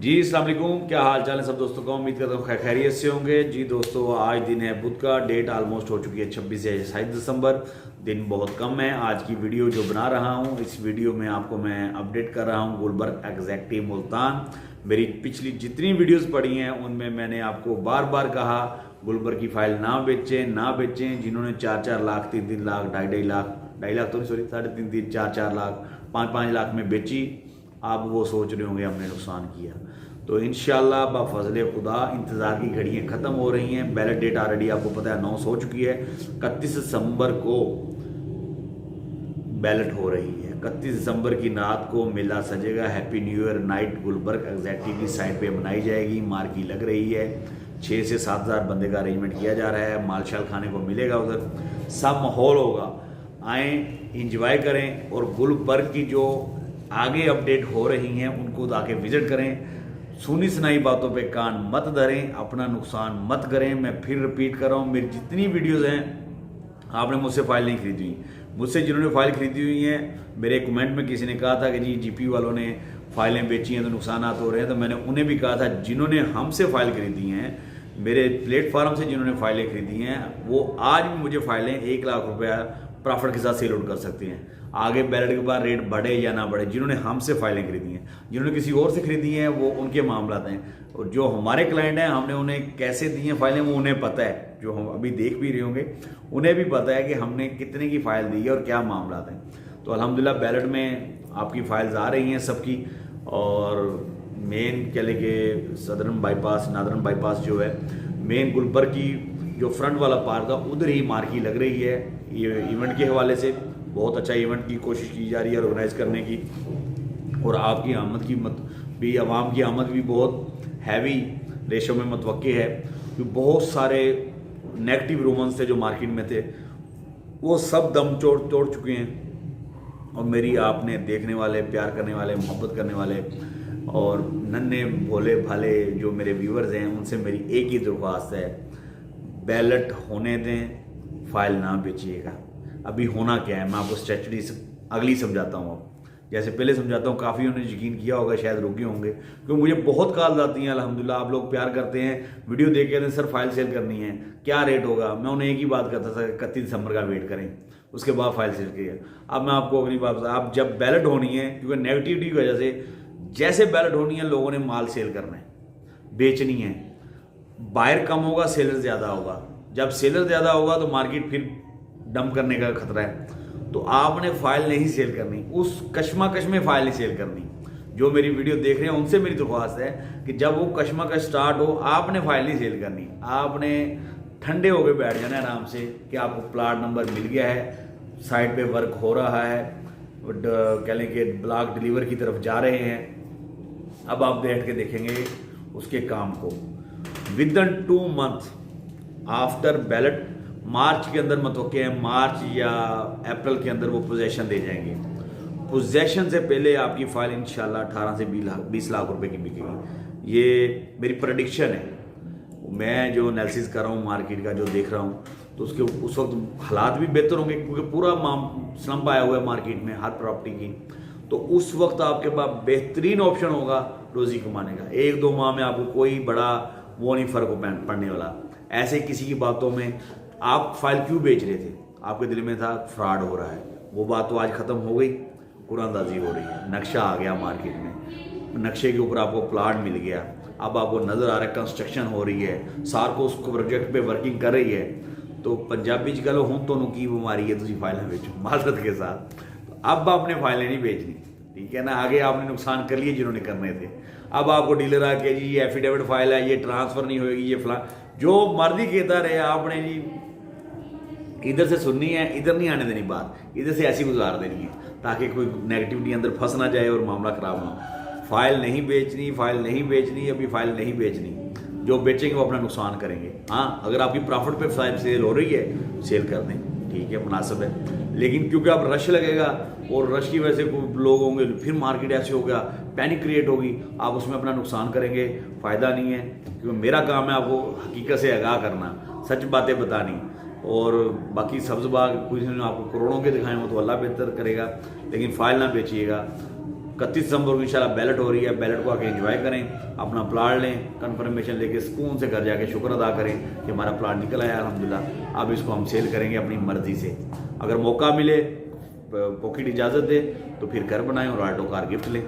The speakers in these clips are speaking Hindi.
जी अस्सलाम वालेकुम, क्या हाल चाल है सब दोस्तों का। उम्मीद करता हूँ खैरियत से होंगे। जी दोस्तों, आज दिन है बुध का, डेट ऑलमोस्ट हो चुकी है 26 से 27 दिसंबर। दिन बहुत कम है। आज की वीडियो जो बना रहा हूँ, इस वीडियो में आपको मैं अपडेट कर रहा हूँ गुलबर्ग एग्जैक्टिव मुल्तान। मेरी पिछली जितनी वीडियोस पड़ी हैं उनमें मैंने आपको बार बार कहा गुलबर्ग की फाइल ना बेचें। जिन्होंने 4-4 लाख, 3-3 लाख, 2.5 लाख तो नहीं, सॉरी, 3.5, 4-4 लाख, 5-5 लाख में बेची, आप वो सोच रहे होंगे हमने नुकसान किया। तो इंशाल्लाह बाफजल खुदा इंतज़ार की घड़ियाँ ख़त्म हो रही हैं। बैलेट डेट ऑलरेडी आपको पता है अनाउंस हो चुकी है। 31 दिसंबर को बैलेट हो रही है। 31 दिसंबर की रात को मेला सजेगा। Happy new year night Gulberg executive की साइड पे मनाई जाएगी। मार्की लग रही है। 6 से 7 हज़ार बंदे का अरेंजमेंट किया जा रहा है। मालशाल खाने को मिलेगा, उधर सब माहौल होगा। आएँ, इंजॉय करें और गुलबर्ग की जो आगे अपडेट हो रही हैं उनको आके विजिट करें। सुनी सुनाई बातों पे कान मत धरें, अपना नुकसान मत करें। मैं फिर रिपीट कर रहा हूँ, मेरी जितनी वीडियोस हैं, आपने मुझसे फाइल नहीं खरीदी हुई। मुझसे जिन्होंने फाइल खरीदी हुई हैं, मेरे कमेंट में किसी ने कहा था कि जी जीपी वालों ने फाइलें बेची हैं तो नुकसान हो रहे हैं, तो मैंने उन्हें भी कहा था जिन्होंने हमसे फाइल खरीदी हैं, मेरे प्लेटफार्म से जिन्होंने फाइलें खरीदी हैं, वो आज भी मुझे फाइलें 1 लाख रुपया प्रॉफिट के साथ सेल आउट कर सकते हैं। आगे बैलेट के बाद रेट बढ़े या ना बढ़े, जिन्होंने हमसे फाइलें खरीदी हैं, जिन्होंने किसी और से खरीदी हैं, वो उनके मामला हैं। और जो हमारे क्लाइंट हैं, हमने उन्हें कैसे दी हैं फाइलें, वो उन्हें पता है। जो हम अभी देख भी रहे होंगे, उन्हें भी पता है कि हमने कितने की फ़ाइल दी है और क्या मामला हैं। तो अल्हम्दुलिल्लाह बैलेट में आपकी फाइल्स आ रही हैं सबकी। और मेन कह लें कि सदरन बाईपास, नादरन बाईपास जो है, मेन गुलबर्ग की जो फ्रंट वाला पार्क है, उधर ही मार्की लग रही है। ये इवेंट के हवाले से बहुत अच्छा इवेंट की कोशिश की जा रही है ऑर्गेनाइज करने की। और आपकी आमद की भी, आवाम की आमद भी बहुत हैवी रेशो में मतवक्के है। क्योंकि बहुत सारे नेगेटिव रूमर्स थे जो मार्केट में थे, वो सब दम तोड़ चुके हैं। और मेरी आपने देखने वाले, प्यार करने वाले, मोहब्बत करने वाले और नन्हे भोले भाले जो मेरे व्यूअर्स हैं, उनसे मेरी एक ही दरख्वास्त है, बैलेट होने दें, फाइल ना बेचिएगा। अभी होना क्या है मैं आपको स्ट्रेटजी अगली समझाता हूँ। अब जैसे पहले समझाता हूँ, काफ़ी उन्होंने यकीन किया होगा, शायद रुके होंगे, क्योंकि मुझे बहुत कॉल आती हैं। अल्हम्दुलिल्लाह आप लोग प्यार करते हैं, वीडियो देख के सर फाइल सेल करनी है, क्या रेट होगा। मैं उन्हें एक ही बात करता था, 31 दिसंबर का वेट करें, उसके बाद फाइल सेल करिए। अब मैं आपको अगली बात, आप जब बैलेट होनी है, क्योंकि नेगेटिविटी की वजह से जैसे बैलेट होनी है, लोगों ने माल सेल करना है, बेचनी है। बायर कम होगा, सेलर ज़्यादा होगा। जब सेलर ज़्यादा होगा तो मार्केट फिर डंप करने का खतरा है। तो आपने फाइल नहीं सेल करनी, उस कशमकश में फाइल नहीं सेल करनी। जो मेरी वीडियो देख रहे हैं उनसे मेरी दरख्वास्त है कि जब वो कशमकश स्टार्ट हो, आपने फाइल नहीं सेल करनी। आपने ठंडे होकर बैठ जाना है आराम से कि आपको प्लाट नंबर मिल गया है, साइड पे वर्क हो रहा है, कह लें कि ब्लॉक डिलीवर की तरफ जा रहे हैं। अब आप बैठ के देखेंगे उसके काम को। विदिन 2 मंथ आफ्टर बैलेट, मार्च के अंदर मतवक्के हैं, मार्च या अप्रैल के अंदर वो पोजेशन दे जाएंगे। पोजेशन से पहले आपकी फाइल इंशाल्लाह 18 से 20 लाख रुपए की बिकेगी। ये मेरी प्रेडिक्शन है। मैं जो एनालिसिस कर रहा हूँ मार्केट का, जो देख रहा हूँ, तो उसके उस वक्त हालात भी बेहतर होंगे, क्योंकि पूरा स्लम्प आया हुआ है मार्केट में हर प्रॉपर्टी की। तो उस वक्त आपके पास बेहतरीन ऑप्शन होगा रोज़ी कमाने का। 1-2 माह में आपको कोई बड़ा वो नहीं फ़र्क पड़ने वाला। ऐसे किसी की बातों में आप फाइल क्यों बेच रहे थे, आपके दिल में था फ्रॉड हो रहा है, वो बात तो आज ख़त्म हो गई, कुरानदाजी हो रही है। नक्शा आ गया मार्केट में, नक्शे के ऊपर आपको प्लाट मिल गया। अब आपको नज़र आ रहा है कंस्ट्रक्शन हो रही है, सारको उसको प्रोजेक्ट पे वर्किंग कर रही है। तो पंजाबी च गलो हूँ तो की बीमारी है, तुम फाइलें बेचो माजरत के साथ। तो अब आपने फाइलें नहीं बेचनी, ठीक है ना। आगे आपने नुकसान कर लिए जिन्होंने करने थे। अब आपको डीलर आके जी ये एफिडेविट फाइल है, ये ट्रांसफ़र नहीं होएगी, ये फला जो मर्जी कहता रहे, आपने जी इधर से सुननी है, इधर नहीं आने देनी बात, इधर से ऐसी गुजार देनी है ताकि कोई नेगेटिविटी अंदर फंस ना जाए और मामला ख़राब ना हो। फाइल नहीं बेचनी, फाइल नहीं बेचनी, अभी फाइल नहीं बेचनी। जो बेचेंगे वो अपना नुकसान करेंगे। हाँ, अगर आपकी प्रॉफिट पे फाइल सेल हो रही है, सेल कर दें, ठीक है, मुनासिब है। लेकिन क्योंकि अब रश लगेगा और रश की वजह से लोग होंगे, फिर मार्केट ऐसे हो गया, पैनिक क्रिएट होगी, आप उसमें अपना नुकसान करेंगे, फ़ायदा नहीं है। क्योंकि मेरा काम है आपको हकीकत से आगाह करना, सच बातें बतानी। और बाकी सब्ज़ बाग कुछ ने आपको करोड़ों के दिखाए हो तो अल्लाह बेहतर करेगा, लेकिन फाइल ना बेचिएगा। 31 दिसंबर को इंशाल्लाह बैलेट हो रही है, बैलेट को आके एंजॉय करें, अपना प्लाट लें, कंफर्मेशन लेके सुकून से घर जाके शुक्र अदा करें कि हमारा प्लाट निकल आया अल्हम्दुलिल्लाह। अब इसको हम सेल करेंगे अपनी मर्जी से। अगर मौका मिले, पॉकेट इजाज़त दे तो फिर घर बनाएं और आल्टो कार गिफ्ट लें।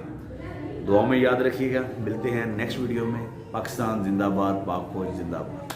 दुआ में याद रखिएगा। मिलते हैं नेक्स्ट वीडियो में। पाकिस्तान जिंदाबाद, पाक फौज जिंदाबाद।